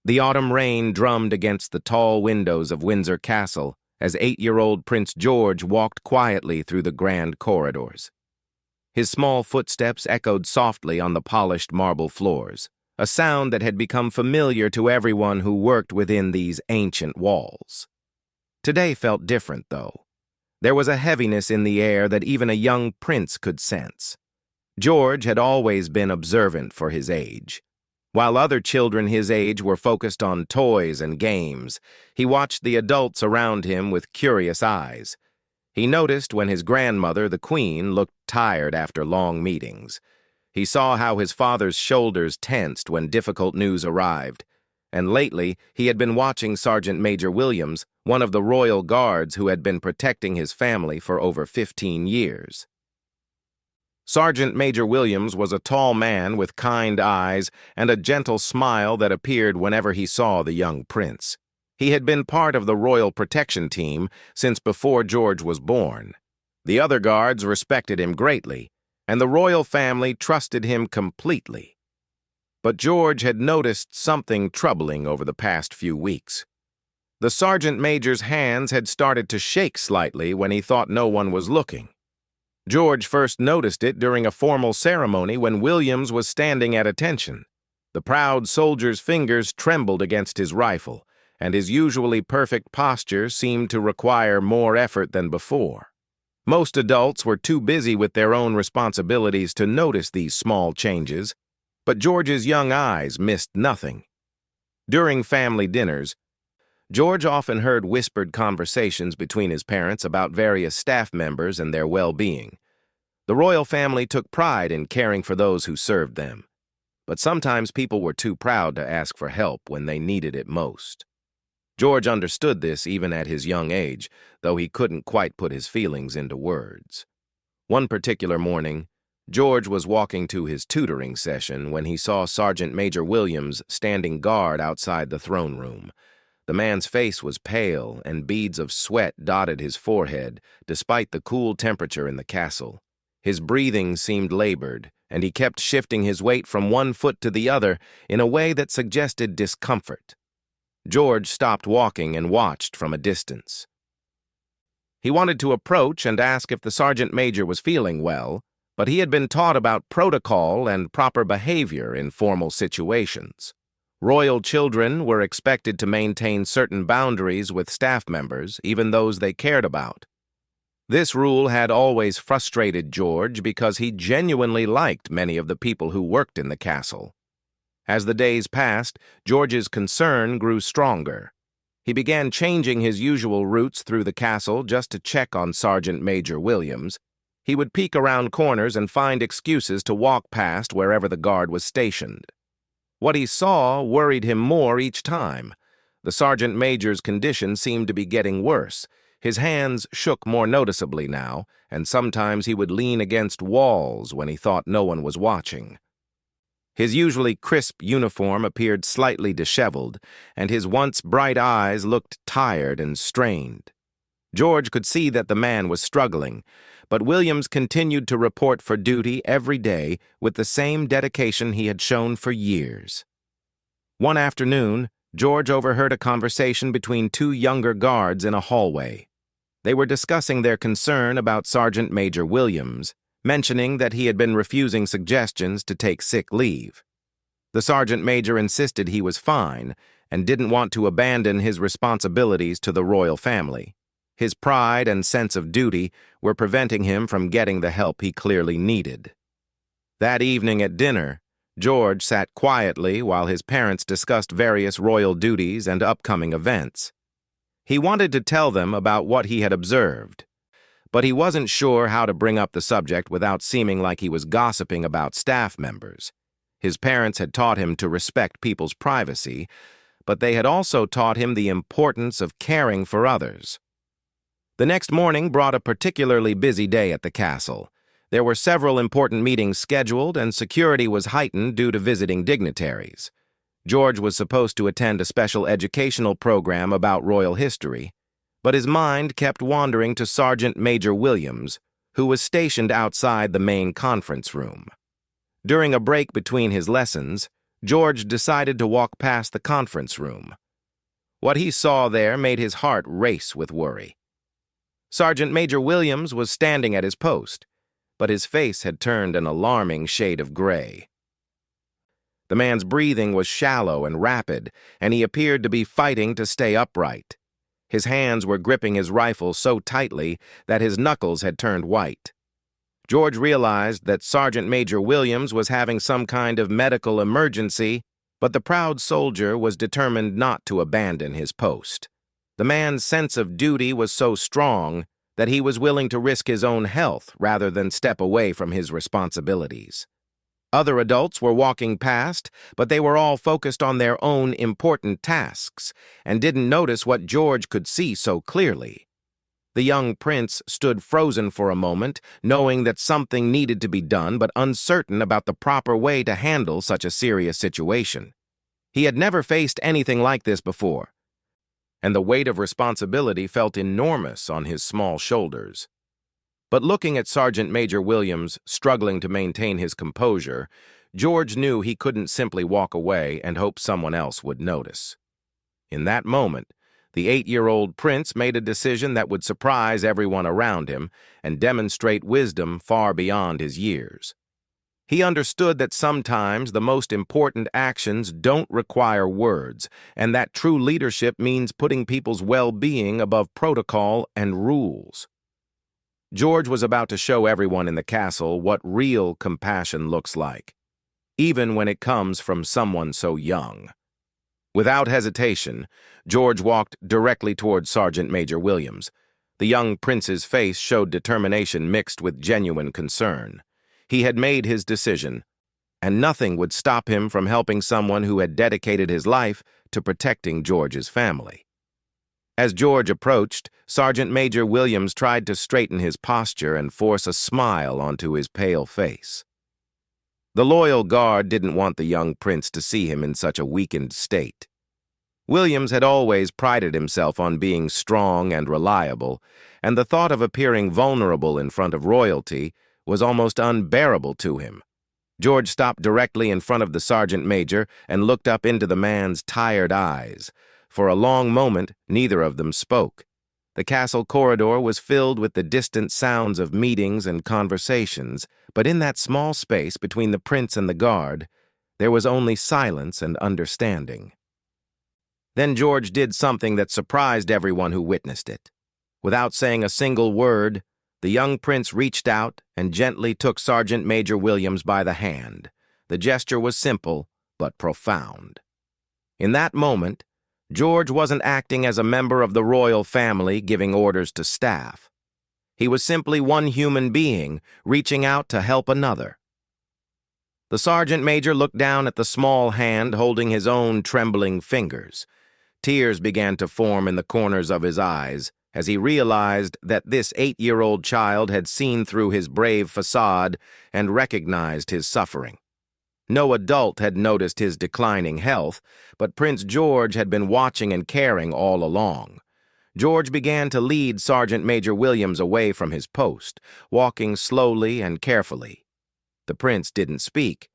The autumn rain drummed against the tall windows of Windsor Castle as 8-year-old Prince George walked quietly through the grand corridors. His small footsteps echoed softly on the polished marble floors, a sound that had become familiar to everyone who worked within these ancient walls. Today felt different, though. There was a heaviness in the air that even a young prince could sense. George had always been observant for his age. While other children his age were focused on toys and games, he watched the adults around him with curious eyes. He noticed when his grandmother, the Queen, looked tired after long meetings. He saw how his father's shoulders tensed when difficult news arrived. And lately, he had been watching Sergeant Major Williams, one of the royal guards who had been protecting his family for over 15 years. Sergeant Major Williams was a tall man with kind eyes and a gentle smile that appeared whenever he saw the young prince. He had been part of the royal protection team since before George was born. The other guards respected him greatly, and the royal family trusted him completely. But George had noticed something troubling over the past few weeks. The sergeant major's hands had started to shake slightly when he thought no one was looking. George first noticed it during a formal ceremony when Williams was standing at attention. The proud soldier's fingers trembled against his rifle, and his usually perfect posture seemed to require more effort than before. Most adults were too busy with their own responsibilities to notice these small changes, but George's young eyes missed nothing. During family dinners, George often heard whispered conversations between his parents about various staff members and their well-being. The royal family took pride in caring for those who served them, but sometimes people were too proud to ask for help when they needed it most. George understood this even at his young age, though he couldn't quite put his feelings into words. One particular morning, George was walking to his tutoring session when he saw Sergeant Major Williams standing guard outside the throne room. The man's face was pale, and beads of sweat dotted his forehead, despite the cool temperature in the castle. His breathing seemed labored, and he kept shifting his weight from one foot to the other in a way that suggested discomfort. George stopped walking and watched from a distance. He wanted to approach and ask if the sergeant major was feeling well, but he had been taught about protocol and proper behavior in formal situations. Royal children were expected to maintain certain boundaries with staff members, even those they cared about. This rule had always frustrated George because he genuinely liked many of the people who worked in the castle. As the days passed, George's concern grew stronger. He began changing his usual routes through the castle just to check on Sergeant Major Williams. He would peek around corners and find excuses to walk past wherever the guard was stationed. What he saw worried him more each time. The sergeant major's condition seemed to be getting worse. His hands shook more noticeably now, and sometimes he would lean against walls when he thought no one was watching. His usually crisp uniform appeared slightly disheveled, and his once bright eyes looked tired and strained. George could see that the man was struggling, but Williams continued to report for duty every day with the same dedication he had shown for years. One afternoon, George overheard a conversation between two younger guards in a hallway. They were discussing their concern about Sergeant Major Williams, mentioning that he had been refusing suggestions to take sick leave. The sergeant major insisted he was fine and didn't want to abandon his responsibilities to the royal family. His pride and sense of duty were preventing him from getting the help he clearly needed. That evening at dinner, George sat quietly while his parents discussed various royal duties and upcoming events. He wanted to tell them about what he had observed, but he wasn't sure how to bring up the subject without seeming like he was gossiping about staff members. His parents had taught him to respect people's privacy, but they had also taught him the importance of caring for others. The next morning brought a particularly busy day at the castle. There were several important meetings scheduled, and security was heightened due to visiting dignitaries. George was supposed to attend a special educational program about royal history, but his mind kept wandering to Sergeant Major Williams, who was stationed outside the main conference room. During a break between his lessons, George decided to walk past the conference room. What he saw there made his heart race with worry. Sergeant Major Williams was standing at his post, but his face had turned an alarming shade of gray. The man's breathing was shallow and rapid, and he appeared to be fighting to stay upright. His hands were gripping his rifle so tightly that his knuckles had turned white. George realized that Sergeant Major Williams was having some kind of medical emergency, but the proud soldier was determined not to abandon his post. The man's sense of duty was so strong that he was willing to risk his own health rather than step away from his responsibilities. Other adults were walking past, but they were all focused on their own important tasks and didn't notice what George could see so clearly. The young prince stood frozen for a moment, knowing that something needed to be done but uncertain about the proper way to handle such a serious situation. He had never faced anything like this before, and the weight of responsibility felt enormous on his small shoulders. But looking at Sergeant Major Williams struggling to maintain his composure, George knew he couldn't simply walk away and hope someone else would notice. In that moment, the 8-year-old prince made a decision that would surprise everyone around him and demonstrate wisdom far beyond his years. He understood that sometimes the most important actions don't require words, and that true leadership means putting people's well-being above protocol and rules. George was about to show everyone in the castle what real compassion looks like, even when it comes from someone so young. Without hesitation, George walked directly toward Sergeant Major Williams. The young prince's face showed determination mixed with genuine concern. He had made his decision, and nothing would stop him from helping someone who had dedicated his life to protecting George's family. As George approached, Sergeant Major Williams tried to straighten his posture and force a smile onto his pale face. The loyal guard didn't want the young prince to see him in such a weakened state. Williams had always prided himself on being strong and reliable, and the thought of appearing vulnerable in front of royalty was almost unbearable to him. George stopped directly in front of the sergeant major and looked up into the man's tired eyes. For a long moment, neither of them spoke. The castle corridor was filled with the distant sounds of meetings and conversations, but in that small space between the prince and the guard, there was only silence and understanding. Then George did something that surprised everyone who witnessed it. Without saying a single word, the young prince reached out and gently took Sergeant Major Williams by the hand. The gesture was simple, but profound. In that moment, George wasn't acting as a member of the royal family giving orders to staff. He was simply one human being reaching out to help another. The sergeant major looked down at the small hand holding his own trembling fingers. Tears began to form in the corners of his eyes as he realized that this 8-year-old child had seen through his brave facade and recognized his suffering. No adult had noticed his declining health, but Prince George had been watching and caring all along. George began to lead Sergeant Major Williams away from his post, walking slowly and carefully. The prince didn't speak,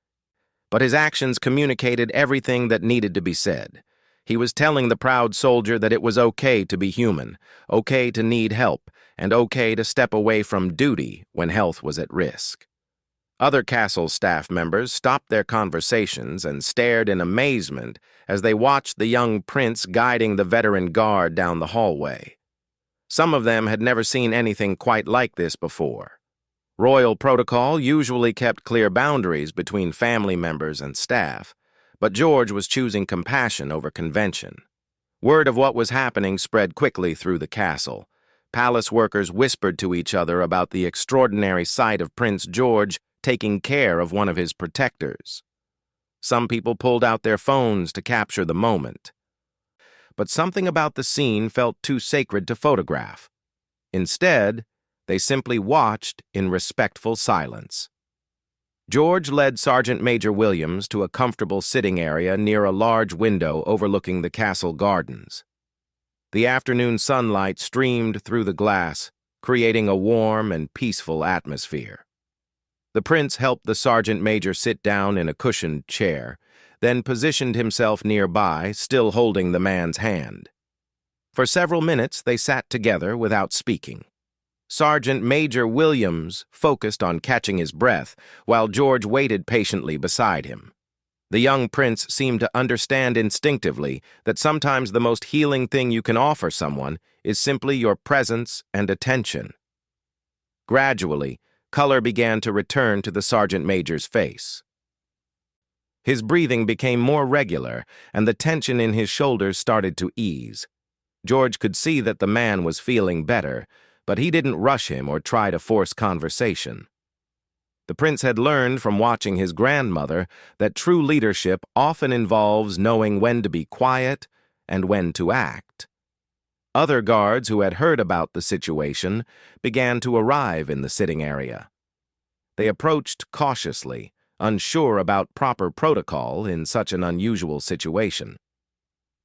but his actions communicated everything that needed to be said. He was telling the proud soldier that it was okay to be human, okay to need help, and okay to step away from duty when health was at risk. Other castle staff members stopped their conversations and stared in amazement as they watched the young prince guiding the veteran guard down the hallway. Some of them had never seen anything quite like this before. Royal protocol usually kept clear boundaries between family members and staff, but George was choosing compassion over convention. Word of what was happening spread quickly through the castle. Palace workers whispered to each other about the extraordinary sight of Prince George taking care of one of his protectors. Some people pulled out their phones to capture the moment. But something about the scene felt too sacred to photograph. Instead, they simply watched in respectful silence. George led Sergeant Major Williams to a comfortable sitting area near a large window overlooking the castle gardens. The afternoon sunlight streamed through the glass, creating a warm and peaceful atmosphere. The prince helped the sergeant major sit down in a cushioned chair, then positioned himself nearby, still holding the man's hand. For several minutes, they sat together without speaking. Sergeant Major Williams focused on catching his breath, while George waited patiently beside him. The young prince seemed to understand instinctively that sometimes the most healing thing you can offer someone is simply your presence and attention. Gradually, color began to return to the sergeant major's face. His breathing became more regular, and the tension in his shoulders started to ease. George could see that the man was feeling better, but he didn't rush him or try to force conversation. The prince had learned from watching his grandmother that true leadership often involves knowing when to be quiet and when to act. Other guards who had heard about the situation began to arrive in the sitting area. They approached cautiously, unsure about proper protocol in such an unusual situation.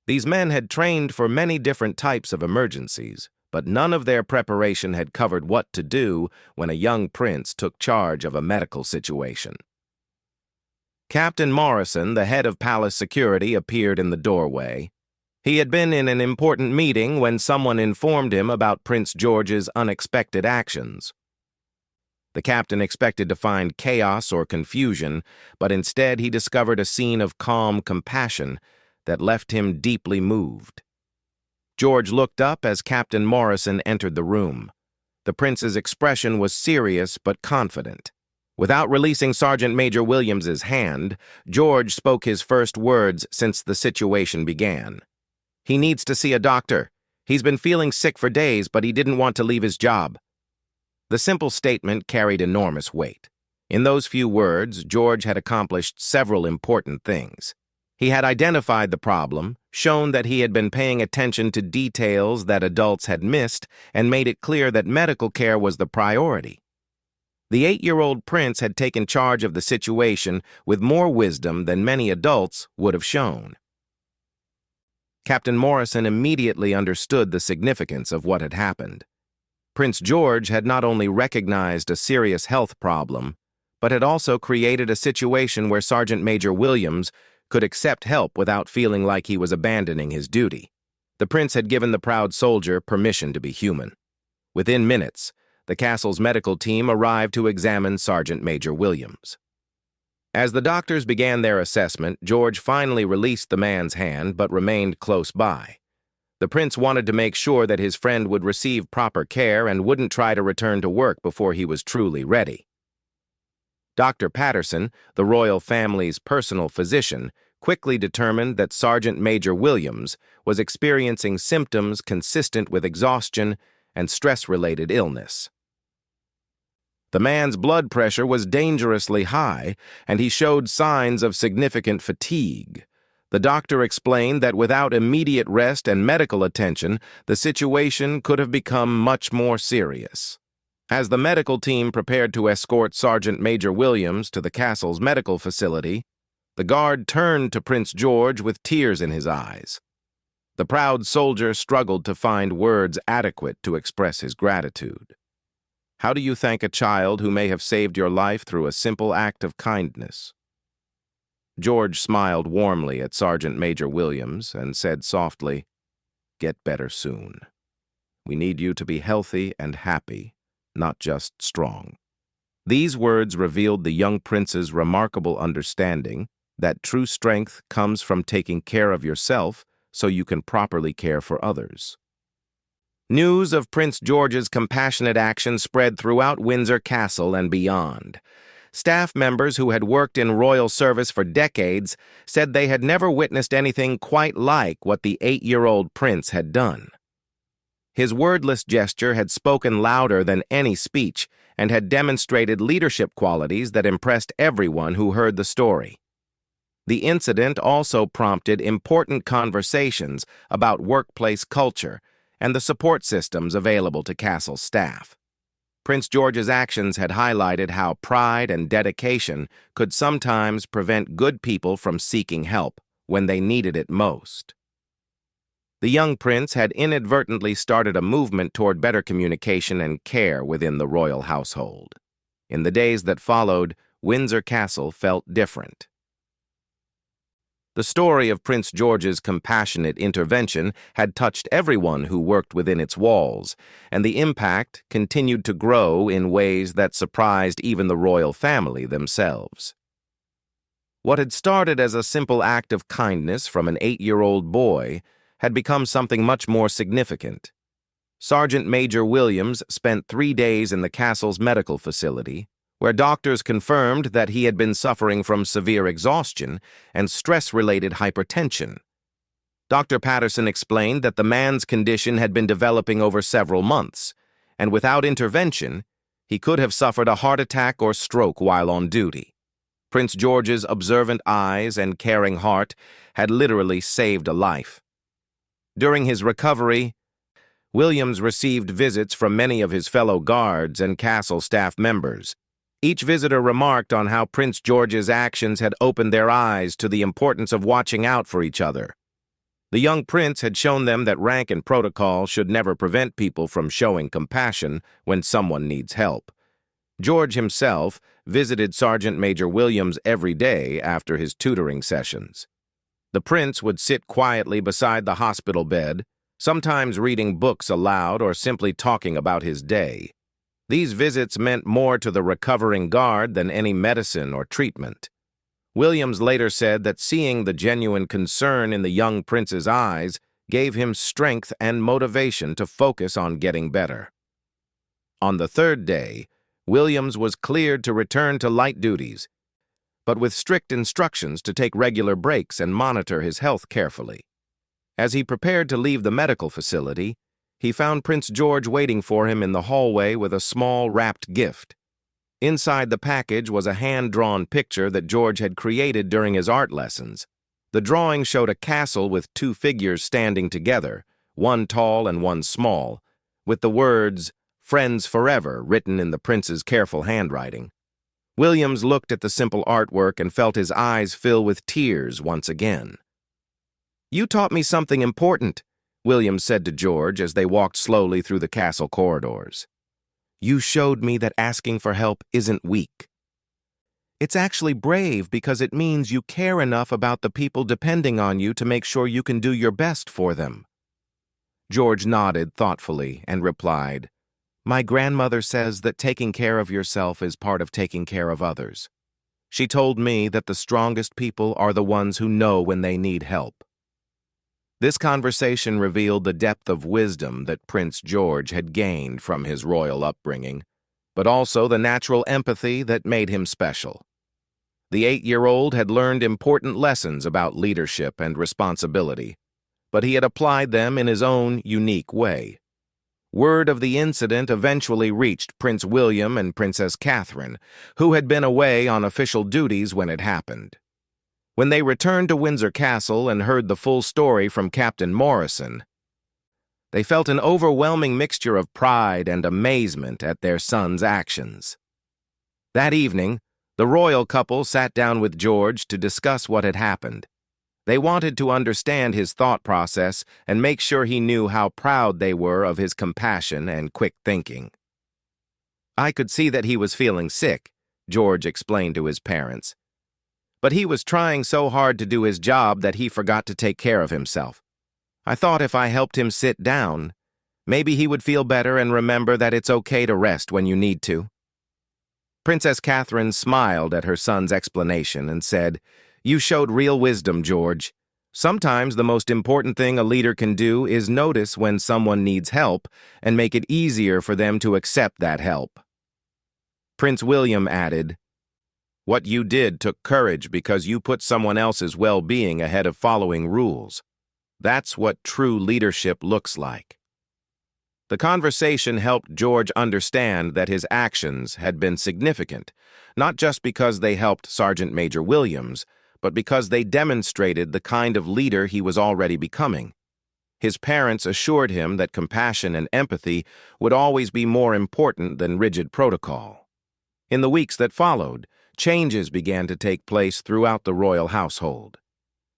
These men had trained for many different types of emergencies, but none of their preparation had covered what to do when a young prince took charge of a medical situation. Captain Morrison, the head of palace security, appeared in the doorway. He had been in an important meeting when someone informed him about Prince George's unexpected actions. The captain expected to find chaos or confusion, but instead he discovered a scene of calm compassion that left him deeply moved. George looked up as Captain Morrison entered the room. The prince's expression was serious but confident. Without releasing Sergeant Major Williams's hand, George spoke his first words since the situation began. "He needs to see a doctor. He's been feeling sick for days, but he didn't want to leave his job." The simple statement carried enormous weight. In those few words, George had accomplished several important things. He had identified the problem, shown that he had been paying attention to details that adults had missed, and made it clear that medical care was the priority. The 8-year-old prince had taken charge of the situation with more wisdom than many adults would have shown. Captain Morrison immediately understood the significance of what had happened. Prince George had not only recognized a serious health problem, but had also created a situation where Sergeant Major Williams could accept help without feeling like he was abandoning his duty. The prince had given the proud soldier permission to be human. Within minutes, the castle's medical team arrived to examine Sergeant Major Williams. As the doctors began their assessment, George finally released the man's hand but remained close by. The prince wanted to make sure that his friend would receive proper care and wouldn't try to return to work before he was truly ready. Dr. Patterson, the royal family's personal physician, quickly determined that Sergeant Major Williams was experiencing symptoms consistent with exhaustion and stress-related illness. The man's blood pressure was dangerously high, and he showed signs of significant fatigue. The doctor explained that without immediate rest and medical attention, the situation could have become much more serious. As the medical team prepared to escort Sergeant Major Williams to the castle's medical facility, the guard turned to Prince George with tears in his eyes. The proud soldier struggled to find words adequate to express his gratitude. "How do you thank a child who may have saved your life through a simple act of kindness?" George smiled warmly at Sergeant Major Williams and said softly, "Get better soon. We need you to be healthy and happy, not just strong." These words revealed the young prince's remarkable understanding that true strength comes from taking care of yourself so you can properly care for others. News of Prince George's compassionate action spread throughout Windsor Castle and beyond. Staff members who had worked in royal service for decades said they had never witnessed anything quite like what the 8-year-old prince had done. His wordless gesture had spoken louder than any speech and had demonstrated leadership qualities that impressed everyone who heard the story. The incident also prompted important conversations about workplace culture and the support systems available to castle staff. Prince George's actions had highlighted how pride and dedication could sometimes prevent good people from seeking help when they needed it most. The young prince had inadvertently started a movement toward better communication and care within the royal household. In the days that followed, Windsor Castle felt different. The story of Prince George's compassionate intervention had touched everyone who worked within its walls, and the impact continued to grow in ways that surprised even the royal family themselves. What had started as a simple act of kindness from an 8-year-old boy had become something much more significant. Sergeant Major Williams spent 3 days in the castle's medical facility, where doctors confirmed that he had been suffering from severe exhaustion and stress-related hypertension. Dr. Patterson explained that the man's condition had been developing over several months, and without intervention, he could have suffered a heart attack or stroke while on duty. Prince George's observant eyes and caring heart had literally saved a life. During his recovery, Williams received visits from many of his fellow guards and castle staff members. Each visitor remarked on how Prince George's actions had opened their eyes to the importance of watching out for each other. The young prince had shown them that rank and protocol should never prevent people from showing compassion when someone needs help. George himself visited Sergeant Major Williams every day after his tutoring sessions. The prince would sit quietly beside the hospital bed, sometimes reading books aloud or simply talking about his day. These visits meant more to the recovering guard than any medicine or treatment. Williams later said that seeing the genuine concern in the young prince's eyes gave him strength and motivation to focus on getting better. On the 3rd day, Williams was cleared to return to light duties, but with strict instructions to take regular breaks and monitor his health carefully. As he prepared to leave the medical facility, he found Prince George waiting for him in the hallway with a small wrapped gift. Inside the package was a hand-drawn picture that George had created during his art lessons. The drawing showed a castle with 2 figures standing together, one tall and one small, with the words, "Friends Forever," written in the prince's careful handwriting. Williams looked at the simple artwork and felt his eyes fill with tears once again. "You taught me something important," Williams said to George as they walked slowly through the castle corridors. "You showed me that asking for help isn't weak. It's actually brave because it means you care enough about the people depending on you to make sure you can do your best for them." George nodded thoughtfully and replied, "My grandmother says that taking care of yourself is part of taking care of others. She told me that the strongest people are the ones who know when they need help." This conversation revealed the depth of wisdom that Prince George had gained from his royal upbringing, but also the natural empathy that made him special. The 8-year-old had learned important lessons about leadership and responsibility, but he had applied them in his own unique way. Word of the incident eventually reached Prince William and Princess Catherine, who had been away on official duties when it happened. When they returned to Windsor Castle and heard the full story from Captain Morrison, they felt an overwhelming mixture of pride and amazement at their son's actions. That evening, the royal couple sat down with George to discuss what had happened. They wanted to understand his thought process and make sure he knew how proud they were of his compassion and quick thinking. "I could see that he was feeling sick," George explained to his parents. "But he was trying so hard to do his job that he forgot to take care of himself. I thought if I helped him sit down, maybe he would feel better and remember that it's okay to rest when you need to." Princess Catherine smiled at her son's explanation and said, "You showed real wisdom, George. Sometimes the most important thing a leader can do is notice when someone needs help and make it easier for them to accept that help." Prince William added, "What you did took courage because you put someone else's well-being ahead of following rules. That's what true leadership looks like." The conversation helped George understand that his actions had been significant, not just because they helped Sergeant Major Williams, but because they demonstrated the kind of leader he was already becoming. His parents assured him that compassion and empathy would always be more important than rigid protocol. In the weeks that followed, changes began to take place throughout the royal household.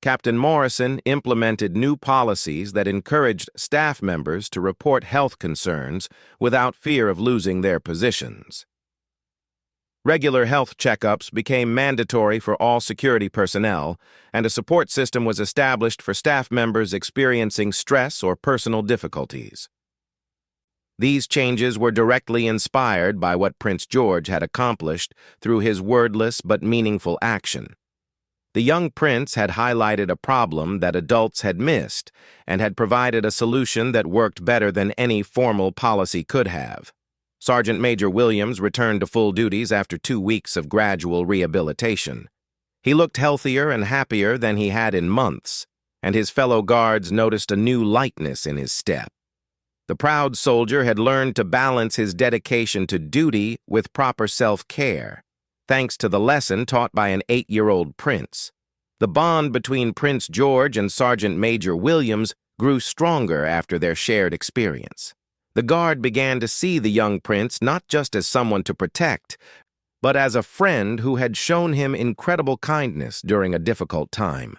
Captain Morrison implemented new policies that encouraged staff members to report health concerns without fear of losing their positions. Regular health checkups became mandatory for all security personnel, and a support system was established for staff members experiencing stress or personal difficulties. These changes were directly inspired by what Prince George had accomplished through his wordless but meaningful action. The young prince had highlighted a problem that adults had missed and had provided a solution that worked better than any formal policy could have. Sergeant Major Williams returned to full duties after 2 weeks of gradual rehabilitation. He looked healthier and happier than he had in months, and his fellow guards noticed a new lightness in his step. The proud soldier had learned to balance his dedication to duty with proper self-care, thanks to the lesson taught by an 8-year-old prince. The bond between Prince George and Sergeant Major Williams grew stronger after their shared experience. The guard began to see the young prince not just as someone to protect, but as a friend who had shown him incredible kindness during a difficult time.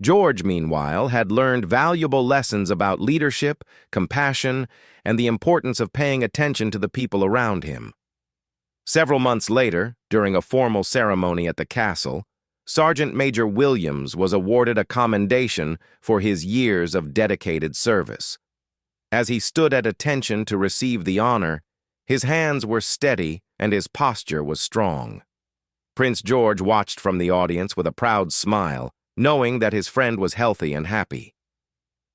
George, meanwhile, had learned valuable lessons about leadership, compassion, and the importance of paying attention to the people around him. Several months later, during a formal ceremony at the castle, Sergeant Major Williams was awarded a commendation for his years of dedicated service. As he stood at attention to receive the honor, his hands were steady and his posture was strong. Prince George watched from the audience with a proud smile, knowing that his friend was healthy and happy.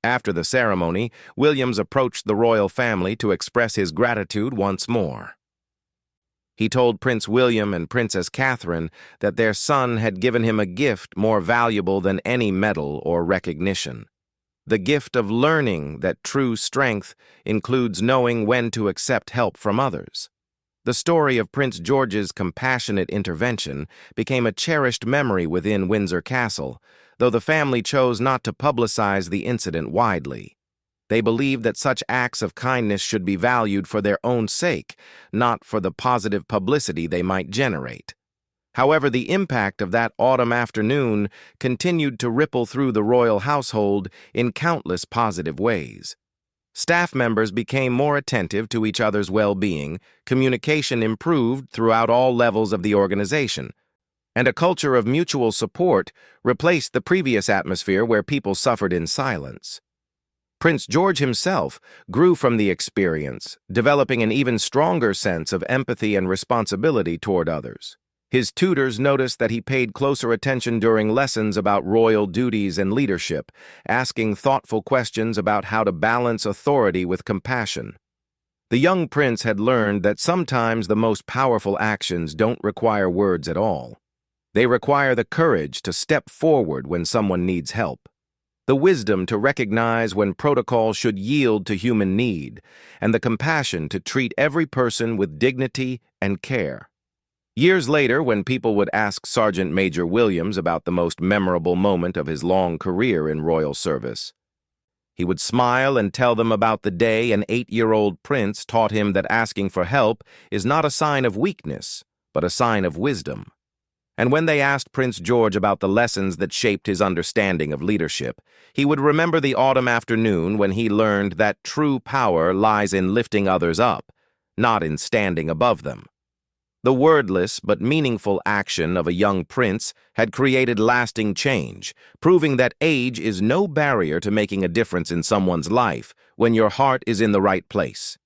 After the ceremony, Williams approached the royal family to express his gratitude once more. He told Prince William and Princess Catherine that their son had given him a gift more valuable than any medal or recognition. The gift of learning that true strength includes knowing when to accept help from others. The story of Prince George's compassionate intervention became a cherished memory within Windsor Castle, though the family chose not to publicize the incident widely. They believed that such acts of kindness should be valued for their own sake, not for the positive publicity they might generate. However, the impact of that autumn afternoon continued to ripple through the royal household in countless positive ways. Staff members became more attentive to each other's well-being, communication improved throughout all levels of the organization, and a culture of mutual support replaced the previous atmosphere where people suffered in silence. Prince George himself grew from the experience, developing an even stronger sense of empathy and responsibility toward others. His tutors noticed that he paid closer attention during lessons about royal duties and leadership, asking thoughtful questions about how to balance authority with compassion. The young prince had learned that sometimes the most powerful actions don't require words at all. They require the courage to step forward when someone needs help, the wisdom to recognize when protocol should yield to human need, and the compassion to treat every person with dignity and care. Years later, when people would ask Sergeant Major Williams about the most memorable moment of his long career in royal service, he would smile and tell them about the day an 8-year-old prince taught him that asking for help is not a sign of weakness, but a sign of wisdom. And when they asked Prince George about the lessons that shaped his understanding of leadership, he would remember the autumn afternoon when he learned that true power lies in lifting others up, not in standing above them. The wordless but meaningful action of a young prince had created lasting change, proving that age is no barrier to making a difference in someone's life when your heart is in the right place.